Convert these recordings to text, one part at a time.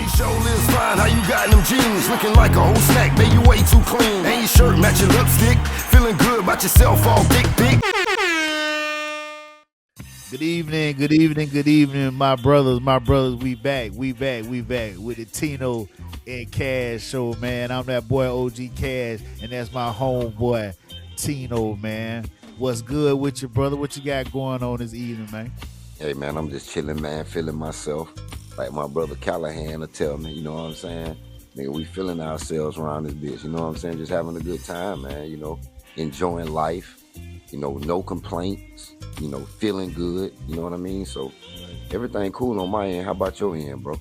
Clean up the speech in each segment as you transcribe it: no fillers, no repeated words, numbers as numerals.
Pretty sure lives fine, how you got them jeans? Looking like a whole snack, baby, you way too clean. Ain't your shirt match your lipstick? Feeling good about yourself, all dick. Good evening, my brothers. We back with the Tino and Cash show, man. I'm that boy OG Cash, and that's my homeboy Tino, man. What's good with you, brother? What you got going on this evening, man? Hey, man, I'm just chilling, man, feeling myself. Like my brother Callahan will tell me, you know what I'm saying? Nigga, we feeling ourselves around this bitch, you know what I'm saying? Just having a good time, man, you know, enjoying life, you know, no complaints, you know, feeling good, you know what I mean? So everything cool on my end. How about your end, bro?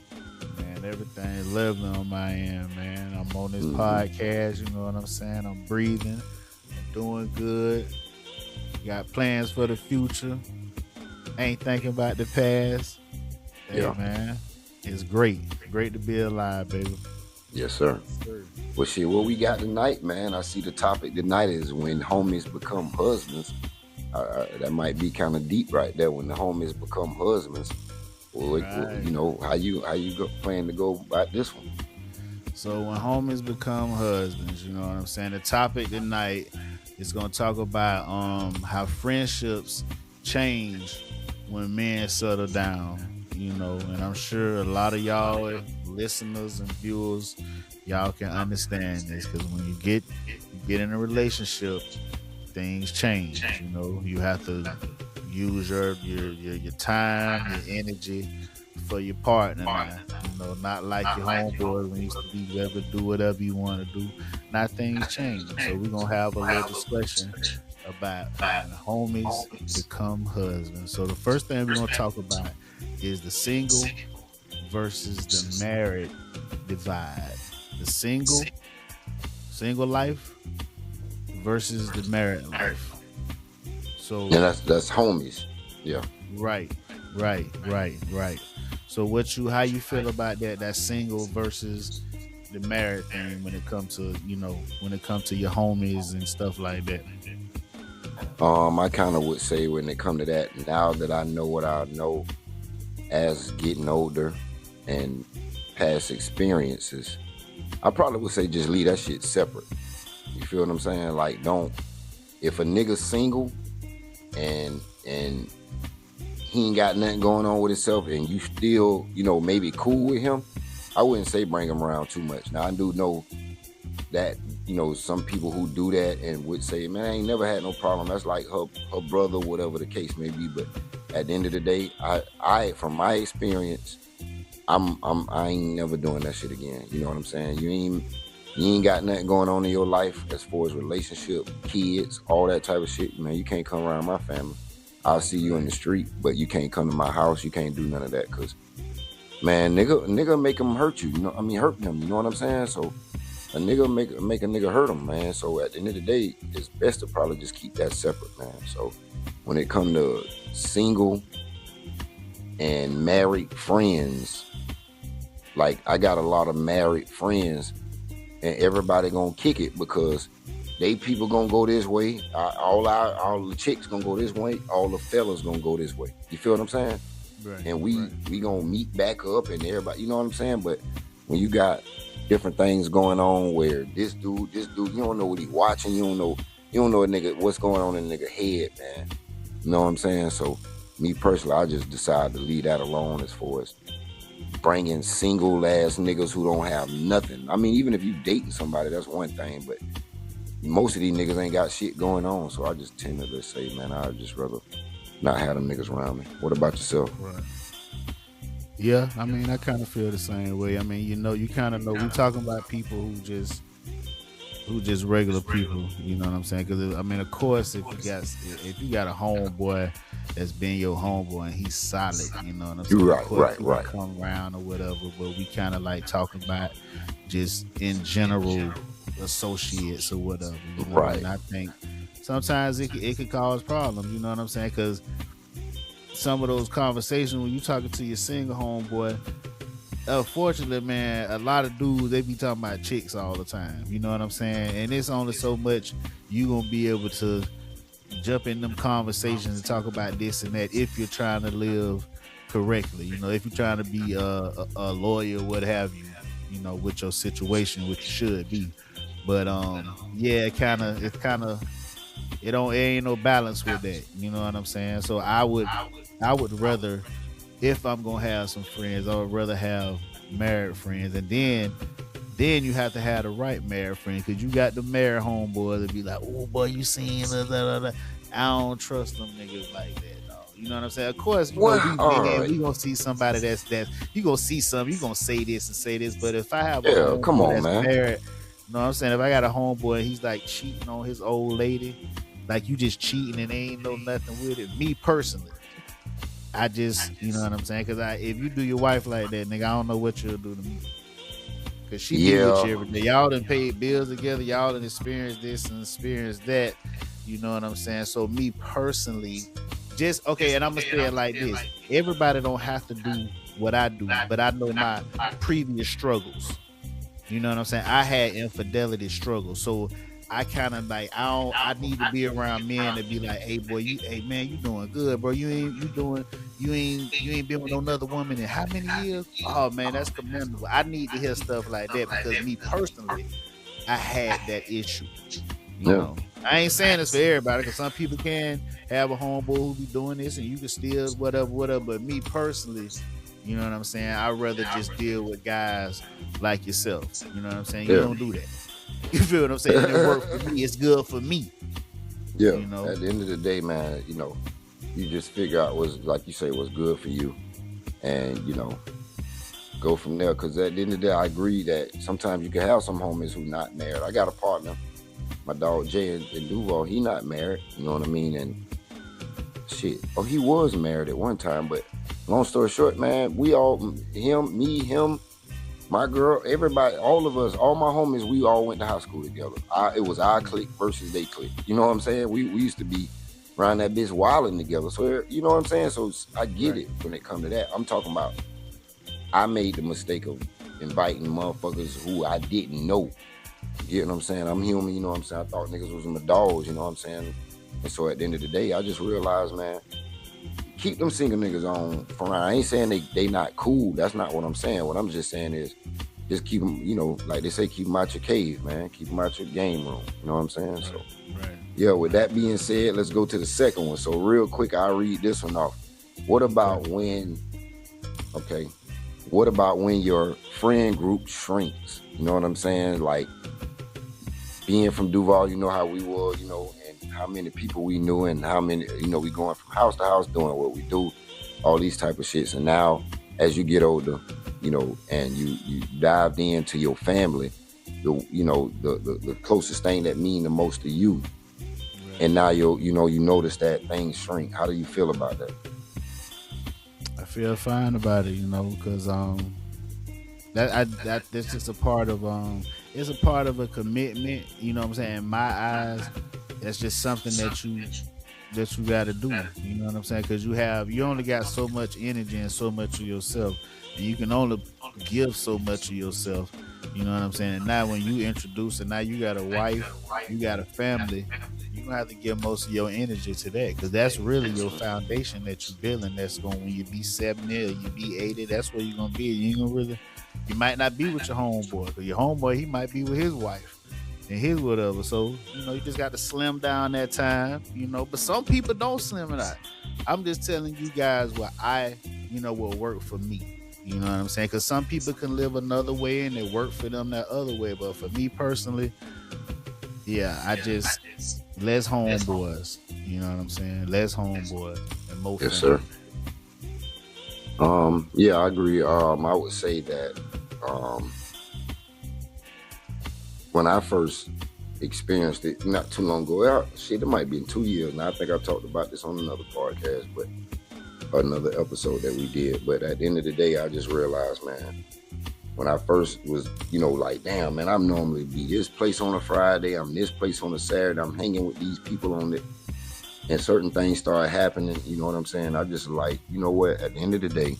Man, everything lovely on my end, man. I'm on this podcast, you know what I'm saying? I'm breathing, I'm doing good. Got plans for the future. Ain't thinking about the past. Hey, man, it's great to be alive, baby. Yes, sir. Well, shit, what we got tonight, man, I see the topic tonight is when homies become husbands. That might be kind of deep right there, when the homies become husbands. Well, you know, how you plan to go about this one? So when homies become husbands, you know what I'm saying? The topic tonight is going to talk about how friendships change when men settle down. You know, and I'm sure a lot of y'all listeners and viewers, y'all can understand this, because when you get in a relationship, things change. You know, you have to use your time, your energy for your partner now. You know, not like your homeboy when you used to be able to do whatever you want to do. Now things change. So we're gonna have a little discussion about homies become husbands. So the first thing we're gonna talk about is the single versus the married divide. The single life versus the married life. So yeah, that's homies. Yeah. Right. So how you feel about that single versus the married thing when it comes to your homies and stuff like that? I kind of would say when it come to that, now that I know what I know as getting older and past experiences, I probably would say just leave that shit separate. You feel what I'm saying? Like, if a nigga single and he ain't got nothing going on with himself and you still, you know, maybe cool with him, I wouldn't say bring him around too much. Now, I do know that, you know, some people who do that and would say, man, I ain't never had no problem. That's like her brother, whatever the case may be. But at the end of the day, I from my experience, I ain't never doing that shit again. You know what I'm saying? You ain't got nothing going on in your life as far as relationship, kids, all that type of shit. Man, you can't come around my family. I'll see you in the street, but you can't come to my house. You can't do none of that, because, man, nigga make them hurt you. You know, I mean, hurt them. You know what I'm saying? So a nigga make a nigga hurt him, man. So at the end of the day, it's best to probably just keep that separate, man. So when it come to single and married friends, like, I got a lot of married friends, and everybody gonna kick it because they people gonna go this way. All the chicks gonna go this way. All the fellas gonna go this way. You feel what I'm saying? Right, and we gonna meet back up, and everybody, you know what I'm saying? But when you got different things going on where this dude, you don't know what he watching. You don't know a nigga what's going on in the nigga head, man. You know what I'm saying? So me personally, I just decided to leave that alone as far as bringing single ass niggas who don't have nothing. I mean, even if you dating somebody, that's one thing, but most of these niggas ain't got shit going on. So I just tend to just say, man, I'd just rather not have them niggas around me. What about yourself? Right. Yeah, I mean, I kind of feel the same way. I mean, you know, you kind of know we talking about people who just regular people. You know what I'm saying? Because I mean, of course, if you got a homeboy that's been your homeboy and he's solid, you know what I'm saying? Right. Come around or whatever. But we kind of like talking about just in general associates or whatever. You know? Right. And I think sometimes it could cause problems. You know what I'm saying? Because some of those conversations when you talking to your single homeboy, unfortunately, man, a lot of dudes, they be talking about chicks all the time. You know what I'm saying? And it's only so much you gonna be able to jump in them conversations and talk about this and that if you're trying to live correctly. If you're trying to be a lawyer, what have you, with your situation, which you should be. But yeah, it ain't no balance with that. You know what I'm saying? So I would rather, if I'm gonna have some friends, I would rather have married friends, and then you have to have the right married friend, because you got the married homeboys that be like, oh boy, you seen da, da, da, da. I don't trust them niggas like that, dog. You know what I'm saying? Of course, Well, all right. we gonna see somebody that's you gonna see something, you gonna say this and say this. But if I have a Yeah, come homeboy on, that's man. married, you know what I'm saying? If I got a homeboy and he's like cheating on his old lady, like you just cheating and ain't no nothing with it. Me personally, I just, you know what I'm saying? Because if you do your wife like that, nigga, I don't know what you'll do to me. Cause she be with Yeah, you every day. Y'all done paid bills together. Y'all done experienced this and experienced that. You know what I'm saying? So me personally, just okay. And I'm gonna say it like this: everybody don't have to do what I do, but I know my previous struggles. You know what I'm saying? I had infidelity struggles, so I kind of like I need to be around men to be like, hey boy, hey man, you doing good, bro. You ain't been with no other woman in how many years? Oh man, that's commendable. I need to hear stuff like that, because me personally, I had that issue. You yeah, know, I ain't saying this for everybody, because some people can have a homeboy who be doing this and you can still whatever. But me personally, you know what I'm saying? I'd rather just deal with guys like yourself. You know what I'm saying? You yeah, don't do that. You feel what I'm saying? It worked for me. It's good for me. yeah. You know? At the end of the day, man, you just figure out what's, like you say, what's good for you, and go from there. Because at the end of the day, I agree that sometimes you can have some homies who not married. I got a partner, my dog Jay in Duval. He not married. You know what I mean? And shit, oh, he was married at one time, but long story short, man, we all, him, my girl, everybody, all of us, all my homies, we all went to high school together. It was our clique versus they clique. You know what I'm saying? We used to be around that bitch wilding together. So you know what I'm saying? So I get it when it come to that. I'm talking about, I made the mistake of inviting motherfuckers who I didn't know. You get what I'm saying? I'm human, you know what I'm saying? I thought niggas was my dogs, you know what I'm saying? And so at the end of the day, I just realized, man, keep them single niggas on for around. I ain't saying they not cool. That's not what I'm saying. What I'm just saying is just keep them, like they say, keep them out your cave, man. Keep them out your game room. You know what I'm saying? Right, So, right. yeah, with that being said, let's go to the second one. So real quick, I'll read this one off. What about when your friend group shrinks? You know what I'm saying? Like, being from Duval, you know how we were, and how many people we knew, and how many, we going from house to house doing what we do, all these type of shits. And now, as you get older, and you dived into your family, the closest thing that mean the most to you, Right. and now you notice that things shrink. How do you feel about that? I feel fine about it, because that's just a part of it's a part of a commitment. You know what I'm saying? In my eyes, that's just something that you got to do. You know what I'm saying? Because you only got so much energy and so much of yourself, and you can only give so much of yourself. You know what I'm saying? And now when you introduce, and now you got a wife, you got a family, you're gonna have to give most of your energy to that, because that's really your foundation that you're building. That's going, when you be 70 or you be 80, that's where you're gonna be. You might not be with your homeboy, because your homeboy, he might be with his wife and his whatever. So, you just got to slim down that time, but some people don't slim it out. I'm just telling you guys what will work for me. You know what I'm saying? Because some people can live another way and it work for them that other way. But for me personally, yeah, I just less homeboys. You know what I'm saying? Less homeboys and more Yes, family. sir. Yeah, I agree. I would say that when I first experienced it not too long ago, it might be in 2 years now. I think I talked about this on another podcast, but another episode that we did. But at the end of the day, I just realized, man, when I first was, like, damn, man, I'm normally be this place on a Friday, I'm this place on a Saturday, I'm hanging with these people on it, and certain things started happening. You know what I'm saying? I just like, you know what? At the end of the day,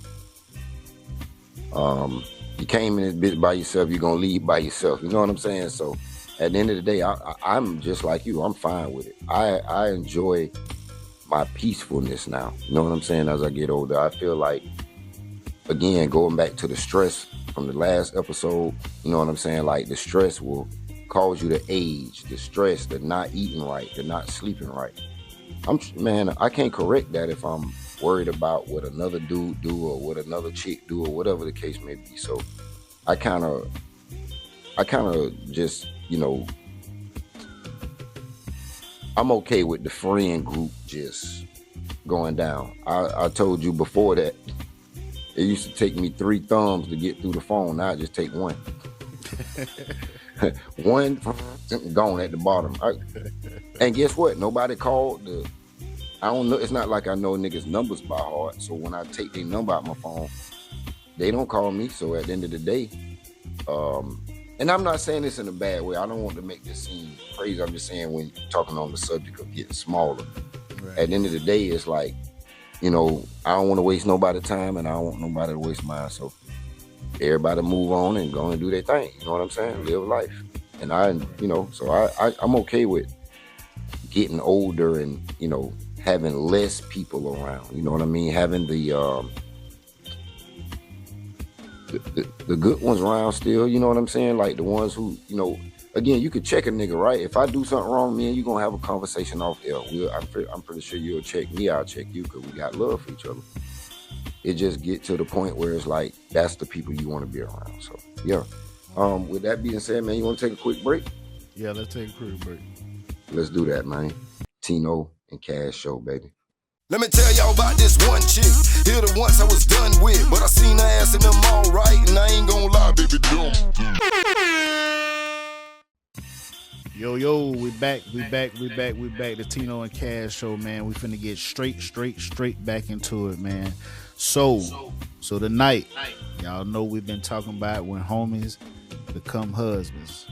you came in this bitch by yourself, you're gonna leave by yourself. You know what I'm saying? So at the end of the day, I'm just like you. I'm fine with it. I enjoy my peacefulness now. You know what I'm saying? As I get older, I feel like again, going back to the stress from the last episode, you know what I'm saying? Like the stress will cause you to age. The stress, the not eating right, the not sleeping right. Man, I can't correct that if I'm worried about what another dude do or what another chick do or whatever the case may be. So I kind of just, I'm okay with the friend group just going down. I told you before that it used to take me 3 thumbs to get through the phone. Now I just take one. One gone at the bottom. And guess what? Nobody called. I don't know. It's not like I know niggas' numbers by heart. So when I take their number out my phone, they don't call me. So at the end of the day, and I'm not saying this in a bad way. I don't want to make this seem crazy. I'm just saying when you're talking on the subject of getting smaller, right. At the end of the day, it's like, I don't want to waste nobody's time and I don't want nobody to waste mine. So everybody move on and go and do their thing. You know what I'm saying? Live life. And I'm okay with getting older and, having less people around. You know what I mean? Having the good ones around still, you know what I'm saying? Like the ones who, again, you could check a nigga, right? If I do something wrong, me and you gonna have a conversation off air. I'm pretty sure you'll check me, I'll check you, because we got love for each other. It just get to the point where it's like, that's the people you want to be around. So, yeah. With that being said, man, you want to take a quick break? Yeah, let's take a quick break. Let's do that, man. Tino and Cash Show, baby. Let me tell y'all about this one chick. Here the once I was done with, but I seen her ass in them all right, and I ain't gonna lie, baby, don't. Yo, we back. The Tino and Cash Show, man. We finna get straight back into it, man. So tonight, y'all know we've been talking about when homies become husbands.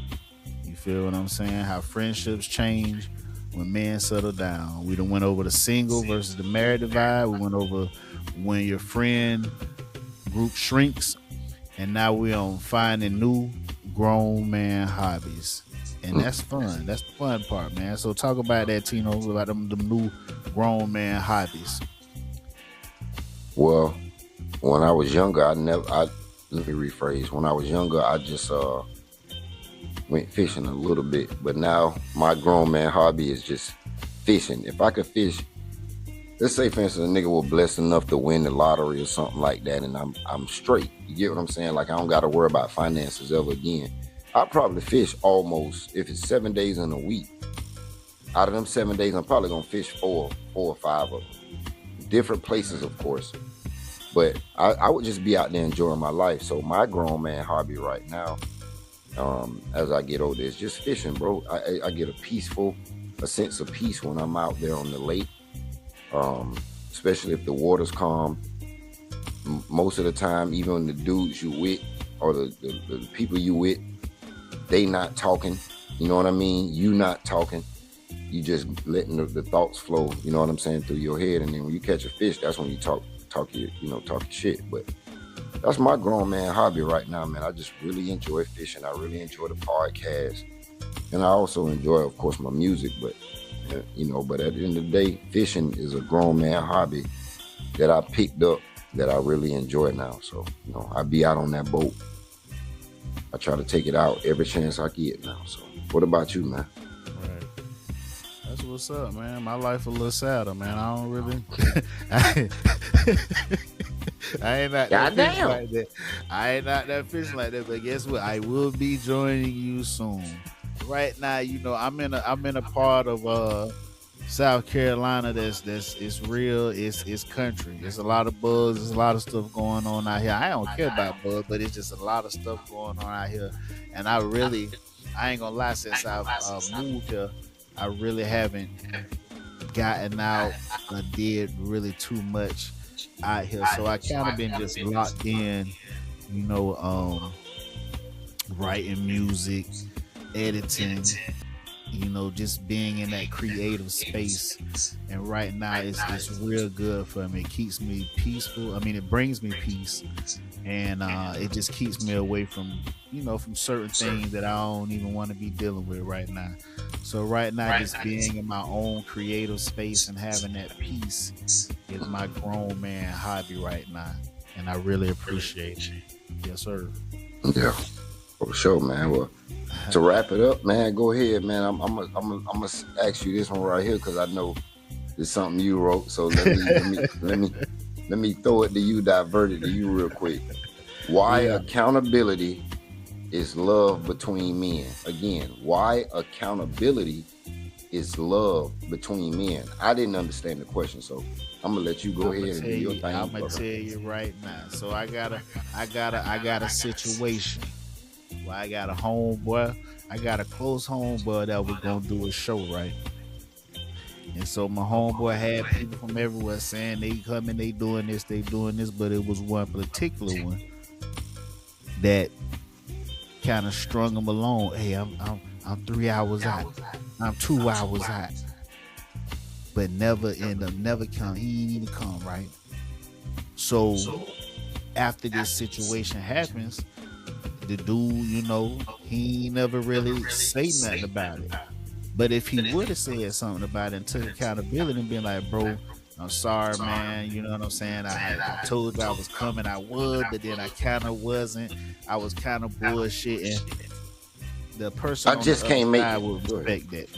You feel what I'm saying? How friendships change when men settle down. We done went over the single versus the married divide. We went over when your friend group shrinks. And now we're on finding new grown man hobbies. And that's fun. That's the fun part, man. So talk about that, Tino, about them new grown man hobbies. Well, when I was younger, let me rephrase. When I was younger, I just went fishing a little bit, but now my grown man hobby is just fishing. If I could fish, let's say for instance a nigga was blessed enough to win the lottery or something like that, and I'm straight. You get what I'm saying? Like I don't got to worry about finances ever again. I probably fish almost, if it's 7 days in a week. Out of them 7 days, I'm probably gonna fish four or five of them. Different places, of course. But I would just be out there enjoying my life. So my grown man hobby right now, as I get older, is just fishing, bro. I get a sense of peace when I'm out there on the lake, especially if the water's calm. Most of the time, even the dudes you with or the people you with, they not talking. You know what I mean? You not talking. You just letting the thoughts flow, you know what I'm saying, through your head. And then when you catch a fish, that's when you talk your shit. But that's my grown man hobby right now, man. I just really enjoy fishing. I really enjoy the podcast. And I also enjoy, of course, my music. But, but at the end of the day, fishing is a grown man hobby that I picked up that I really enjoy now. So, I be out on that boat. I try to take it out every chance I get now. So what about you, man? Right. That's what's up, man. My life a little sadder, man. I don't really I ain't not that fishing like that. I ain't not that fishing like that, but guess what? I will be joining you soon. Right now, I'm in a part of South Carolina that's it's real, it's country. There's a lot of bugs, there's a lot of stuff going on out here. I don't care about bugs, but it's just a lot of stuff going on out here. And I ain't gonna lie, since I've moved here, I really haven't gotten out or did really too much out here. So I kind of been just locked in, writing music, editing, just being in that creative space. And right now it's real good for me. It keeps me peaceful. It brings me peace, and it just keeps me away from from certain things that I don't even want to be dealing with right now. So right now, just being in my own creative space and having that peace is my grown man hobby right now. and I really appreciate you. Yes, sir. Yeah, for sure, man. Well, to wrap it up, man, go ahead, man. I'm gonna ask you this one right here because I know it's something you wrote. So let me throw it to you, divert it to you real quick. Why accountability is love between men? Again, why accountability is love between men? I didn't understand the question, so I'm gonna let you go ahead and do your thing. I'm gonna tell you right now. So I got a situation where I got a homeboy. I got a close homeboy that was gonna do a show, right? And so my homeboy had people from everywhere saying they coming, they doing this, but it was one particular one that kind of strung him along. Hey, I'm 3 hours out. I'm 2 hours out. But never come. He ain't even come, right? So after this situation happens, the dude, he never really say nothing about it. But if he would have said something about it and took accountability and been like, bro, I'm sorry, man. You know what I'm saying? I told you I was coming. I would, but then I kind of wasn't. I was kind of bullshitting. The person I just can't make it. Would respect that.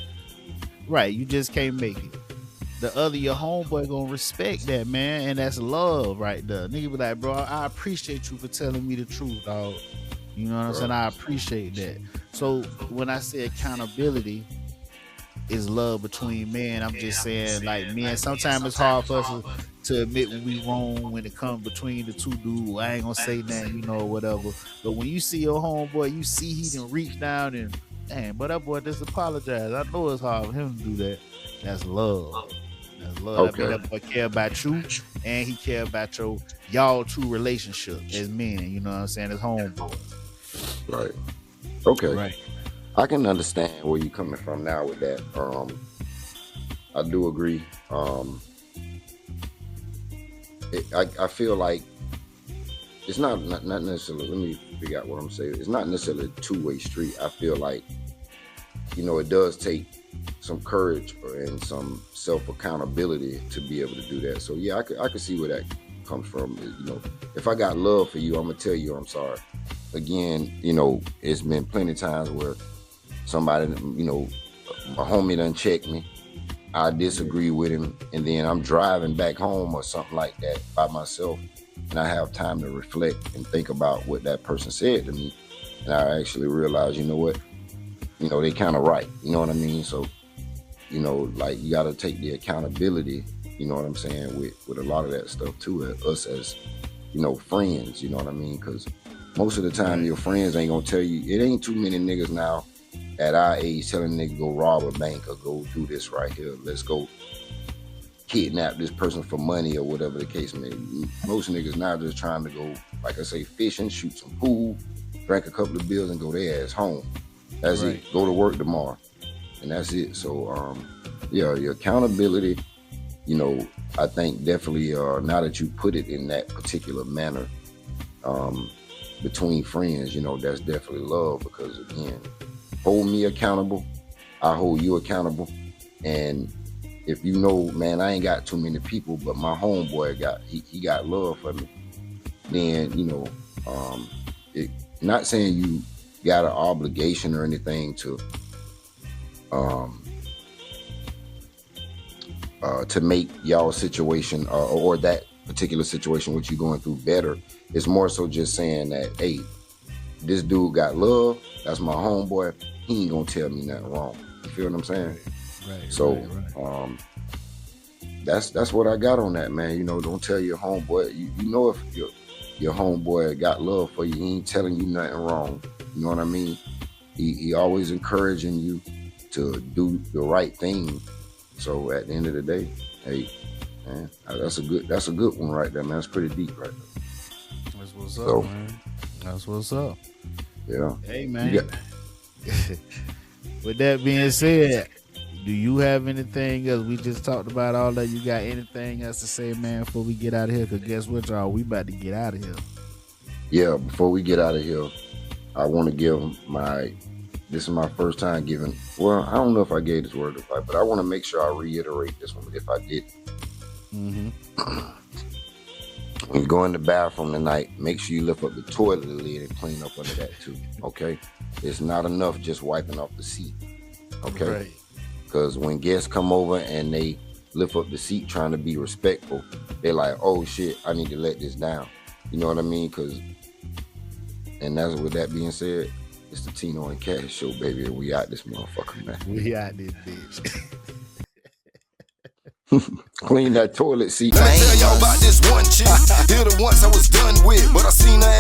Right, you just can't make it. Your homeboy gonna respect that, man, and that's love right there. Nigga be like, bro, I appreciate you for telling me the truth, dog. You know what I'm saying? I appreciate that. So when I say accountability is love between men, I'm just saying, like, men, sometimes it's hard for us to admit when we wrong when it comes between the two dudes. I ain't gonna say nothing, whatever. But when you see your homeboy, you see he done reach down and, damn, but that boy just apologize. I know it's hard for him to do that. That's love. That's love. Okay. I mean, that boy care about you, and he care about y'all two relationship as men. You know what I'm saying? As homeboys. Right. Okay. Right. I can understand where you're coming from now with that. I do agree. I feel like it's not necessarily. Let me figure out what I'm saying. It's not necessarily a two-way street. I feel like it does take some courage and some self-accountability to be able to do that. So yeah, I could see where that comes from. If I got love for you, I'm gonna tell you I'm sorry. Again, it's been plenty of times where somebody, a homie done checked me. I disagree with him, and then I'm driving back home or something like that by myself, and I have time to reflect and think about what that person said to me, and I actually realize, you know what, they kind of right. You know what I mean? So, like, you got to take the accountability. You know what I'm saying, with a lot of that stuff too. Us as friends. You know what I mean? Because most of the time, your friends ain't gonna tell you. It ain't too many niggas now at our age telling niggas go rob a bank or go do this right here. Let's go kidnap this person for money or whatever the case may be. Most niggas now just trying to go, like I say, fishing, shoot some pool, drink a couple of beers, and go their ass home. That's it. Go to work tomorrow, and that's it. So, your accountability. I think definitely. Now that you put it in that particular manner, between friends, that's definitely love, because again, hold me accountable, I hold you accountable, and if man, I ain't got too many people, but my homeboy he got love for me, then not saying you got an obligation or anything to make y'all situation or that particular situation what you going through better. It's more so just saying that, hey, this dude got love. That's my homeboy. He ain't gonna tell me nothing wrong. You feel what I'm saying? Right. So, right. That's what I got on that, man. Don't tell your homeboy. If your homeboy got love for you, he ain't telling you nothing wrong. You know what I mean? He always encouraging you to do the right thing. So at the end of the day, hey, man, that's a good one right there, man. That's pretty deep right there. That's what's up, man. That's what's up. Yeah. Hey, man. With that being said, do you have anything else? We just talked about all that. You got anything else to say, man, before we get out of here? Because guess what, y'all? We about to get out of here. Yeah, before we get out of here, I want to give this is my first time giving, well, I don't know if I gave this word of advice, but I want to make sure I reiterate this one if I did. Mm-hmm. When you go in the bathroom tonight, make sure you lift up the toilet lid and clean up under that too, okay? It's not enough just wiping off the seat, okay? Right. Because when guests come over and they lift up the seat trying to be respectful, they're like, oh shit, I need to let this down. You know what I mean? And that's with that being said, it's the Tino and Cash show, baby, and we out this motherfucker, man. We out this bitch. Clean that toilet seat. Let me tell y'all about this one chick. Hit her once, I was done with, but I seen her